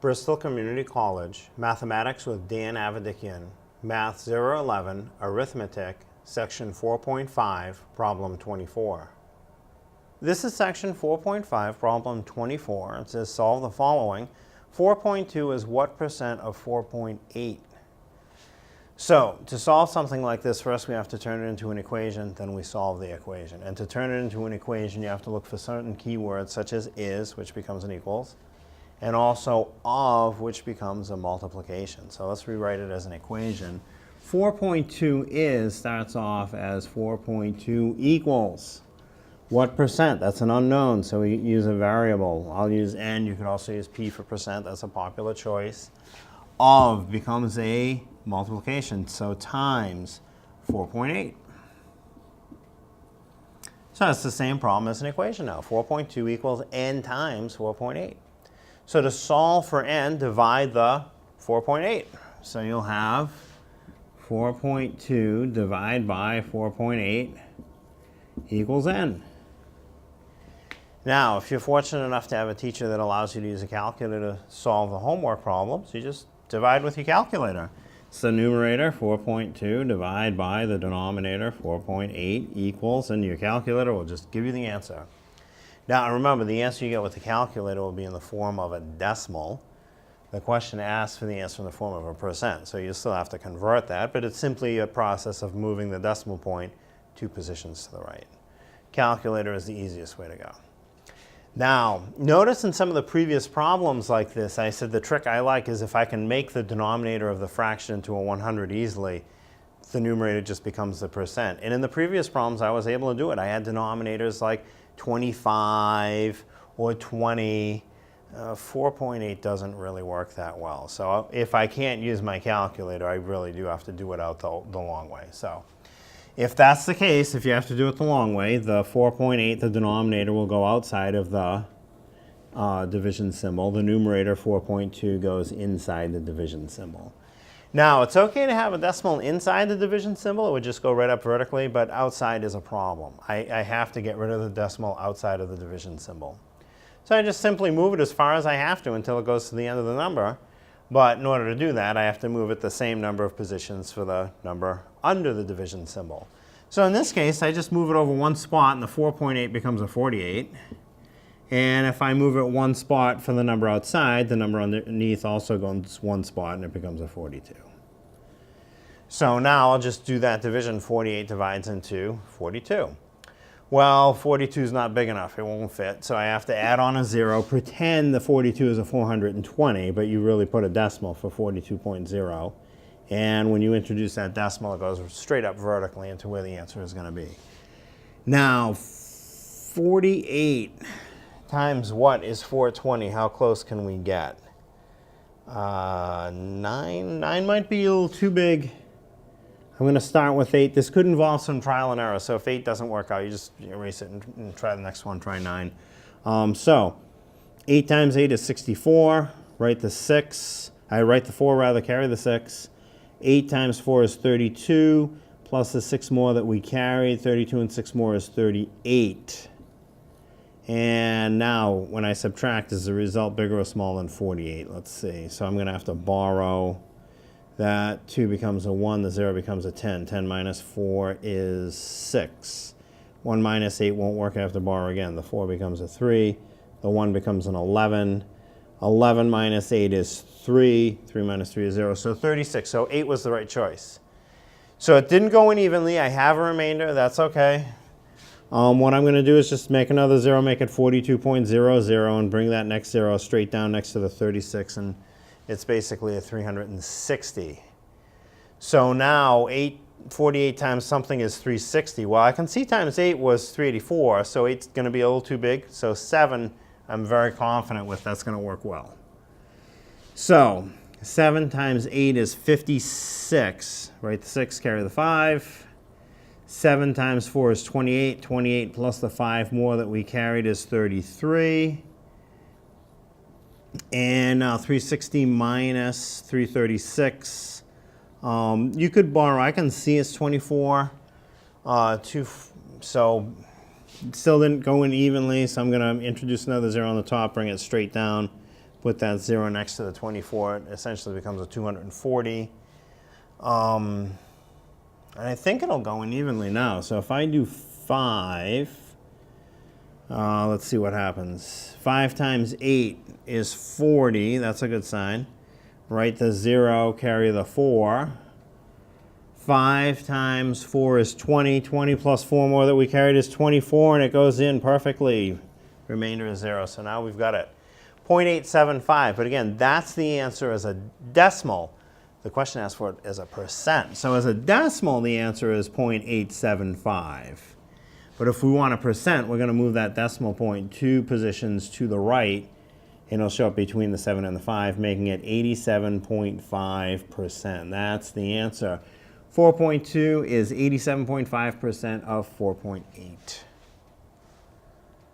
Bristol Community College, Mathematics with Dan Avedikian, Math 011, Arithmetic, Section 4.5, Problem 24. This is Section 4.5, Problem 24. It says solve the following. 4.2 is what percent of 4.8? So, to solve something like this, first we have to turn it into an equation, then we solve the equation. And to turn it into an equation, you have to look for certain keywords, such as is, which becomes an equals, and also of, which becomes a multiplication. So let's rewrite it as an equation. 4.2 is starts off as 4.2 equals. What percent? That's an unknown, so we use a variable. I'll use n. You could also use p for percent. That's a popular choice. Of becomes a multiplication, so times 4.8. So that's the same problem as an equation now. 4.2 equals n times 4.8. So to solve for n, divide the 4.8. So you'll have 4.2 divided by 4.8 equals n. Now, if you're fortunate enough to have a teacher that allows you to use a calculator to solve the homework problems, you just divide with your calculator. So the numerator, 4.2, divide by the denominator, 4.8 equals, and your calculator will just give you the answer. Now, remember, the answer you get with the calculator will be in the form of a decimal. The question asks for the answer in the form of a percent, so you still have to convert that, but it's simply a process of moving the decimal point 2 positions to the right. Calculator is the easiest way to go. Now, notice in some of the previous problems like this, I said the trick I like is if I can make the denominator of the fraction into a 100 easily, the numerator just becomes the percent. And in the previous problems, I was able to do it. I had denominators like 25 or 20. 4.8 doesn't really work that well. So if I can't use my calculator, I really do have to do it out the long way. So if that's the case, if you have to do it the long way, the 4.8, the denominator will go outside of the division symbol. The numerator, 4.2, goes inside the division symbol. Now, it's okay to have a decimal inside the division symbol. It would just go right up vertically, but outside is a problem. I have to get rid of the decimal outside of the division symbol. So I just simply move it as far as I have to until it goes to the end of the number. But in order to do that, I have to move it the same number of positions for the number under the division symbol. So in this case, I just move it over one spot, and the 4.8 becomes a 48. And if I move it one spot for the number outside, the number underneath also goes one spot, and it becomes a 42. So now I'll just do that division. 48 divides into 42. Well, 42 is not big enough. It won't fit. So I have to add on a 0. Pretend the 42 is a 420, but you really put a decimal for 42.0. And when you introduce that decimal, it goes straight up vertically into where the answer is going to be. Now, 48 times what is 420? How close can we get? 9 might be a little too big. I'm going to start with 8. This could involve some trial and error, so if 8 doesn't work out, you just erase it and try the next one, try 9. So 8 times 8 is 64. Write the 6. I write the 4 rather, carry the 6. 8 times 4 is 32, plus the 6 more that we carried. 32 and 6 more is 38. And now, when I subtract, is the result bigger or smaller than 48? Let's see. So I'm going to have to borrow. That 2 becomes a 1, the 0 becomes a 10. 10 minus 4 is 6. 1 minus 8 won't work, I have to borrow again. The 4 becomes a 3, the 1 becomes an 11. 11 minus 8 is 3, 3 minus 3 is 0, so 36. So 8 was the right choice. So it didn't go in evenly, I have a remainder, that's okay. What I'm going to do is just make another 0, make it 42.00, and bring that next 0 straight down next to the 36, and it's basically a 360. So now 48 times something is 360. Well, I can see times 8 was 384, so 8's going to be a little too big. So 7, I'm very confident with. That's going to work well. So 7 times 8 is 56. Write the 6, carry the 5. 7 times 4 is 28. 28 plus the 5 more that we carried is 33. And now 360 minus 336. You could borrow, I can see it's 24. So it still didn't go in evenly, so I'm going to introduce another 0 on the top, bring it straight down, Put that 0 next to the 24, it essentially becomes a 240. And I think it'll go in evenly now. So if I do 5, let's see what happens. 5 times 8 is 40. That's a good sign. Write the 0, carry the 4. 5 times 4 is 20. 20 plus 4 more that we carried is 24, and it goes in perfectly. Remainder is 0. So now we've got it. 0.875. But again, that's the answer as a decimal. The question asks for it as a percent. So as a decimal, the answer is 0.875. But if we want a percent, we're going to move that decimal point 2 positions to the right, and it'll show up between the 7 and the 5, making it 87.5%. That's the answer. 4.2 is 87.5% of 4.8.